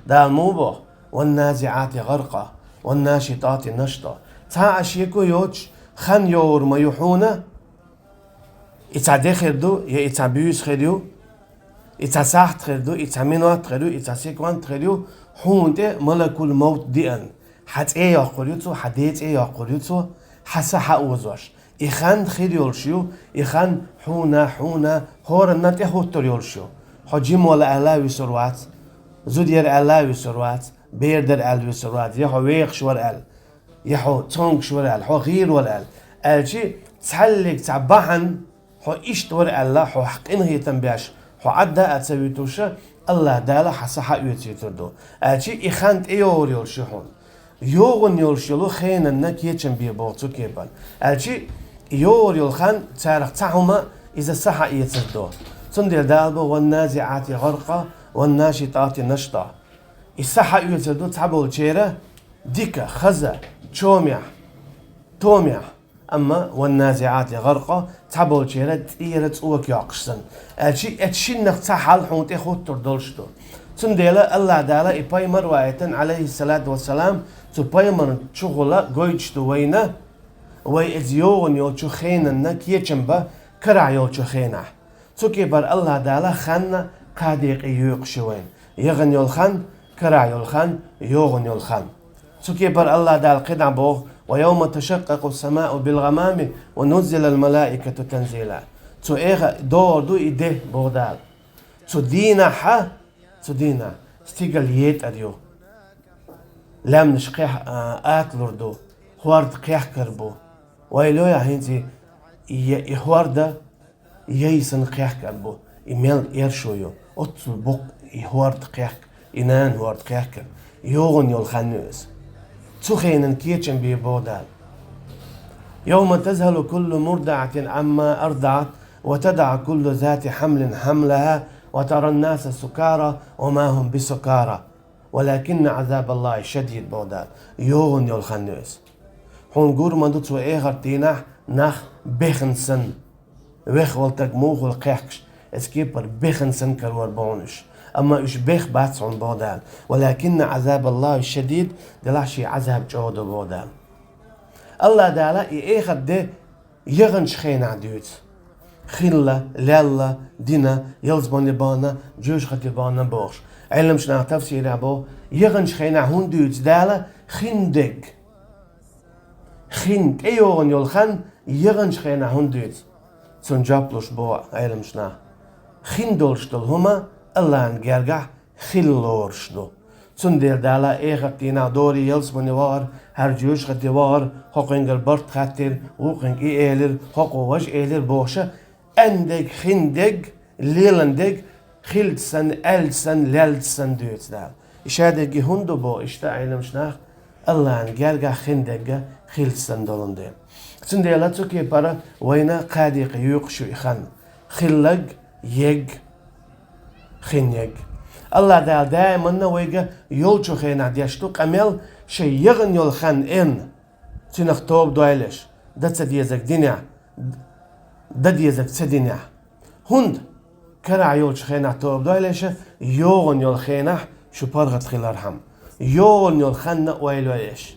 دا موبو والنازعات غرقا والناشطات نشطا تا اشيكو يوش خن يور ما يحونا إتا دخردو يا إتا بيوس خديو إتا ساحت خردو إتا منوات خديو إتا سيكوان خديو حونته ملك الموت ديان حت إيه يقوليتو حديت إيه يقوليتو حسا حقوزوش إخان خديولشيو إخان حونا هور النات هوتريولشيو حجيم ولا ألاوي سروات زودير ألاوي سروات بيردر ألوي سروات يحو ويق شور أل يحو تونك شور أل حو غير ولا أل ألشي تحلق تعبحن حو إشت ور ألا حو حقين هي تنبيش حو عدا أتسويتوشا الله دالا حسا حق يتيتردو ألشي إخانت إيور يولشيحون يوغن يولشيلو خينا نك يتشن بيبوغتو كيبان ألشي يور يولخان تارخ تاهما إذا صحا يتردو تندير دالبو والنازعات غرقا والناشطات نشطا الصحا يتردو تعبو الجيرة ديكا خزا توميع أما والنازعات غرقا تعبو الجيرة تيرة تسوك يعقشسن ألشي أتشنخ تحال حونت إخوت تردولشتو تندير الله دالا إباي مرواية عليه الصلاة والسلام تباي من شغلا قويتشتو وينا ويزيون يوتشو خينا نك يجنبا كرع يوتشو خينا تسوكي بار الله دالا خان قاديق يوقشوين يغن يولخان كرع يولخان يوغن يولخان تسوكي بار الله دال قدع بوغ ويوم تشقق السماء بالغمام ونزل الملائكة تنزيلا تو إيغا دور دو إيده بوغدال تو دينا ستيقل ييت أديو لام نشقيح آتلردو خوارد قيح كربو ويلو يا هنتي يهواردا ييسن قيح كربو إميل إيرشويو أطل بوق يهوارد قيح إنان هوارد قيح كر يوغن يولخانوس تخينن كيتشن بيبودال يوم تذهل كل مرضعة عما أرضعت وتدع كل ذات حمل حملها وترى الناس سكارى وما هم بسكارى ولكن عذاب الله شديد بودال يوغن يولخانوس هون قور مندوت وإيغر تيناح ناخ بيخنسن ويخ والتك موغل قيحكش اسكيبر بيخنسن كالور بونش أما إش بيخ باتسون بودال ولكن عذاب الله الشديد دلاشي عذاب جودو بودال الله دالا إيغر دي يغنش خينا ديوت خيلا لالا دينا يلزبون بانا جوش خطي بانا بوش علم شنا تفسير أبو يغنش خينا هون ديوت دالا خندق خين ايوغن يولخان يغنش خينا هندوت سنجابلوش بو علم شنا خين دولشتل هما الله انجرگح خيلورشدو سندير دالا ايغتينا دوري يلس منوار هر جوش خدوار حقنجل برد خطر وقنج ايلر حقوش ايلر بوشا اندق خندق ليلندق خيلتسن السن لالتسن دوت دال اشادق هندو بو اشتا علم شنا الله انجرگح خندق خيلتسن دولندين سنديلا تسوكي برا وينا قاديق يوقشو إخان خلق يج خين يج الله دائما نويجا يولشو خين عديشتو قميل شي يغن يول خان إن تنخ توب دويلش دا تسديزك دينيا دا ديزك تسدينيا هند كرع يولش خين توب دويلش يوغن يول خينح شو برغت خيل أرحم يوغن يول خان ويلويش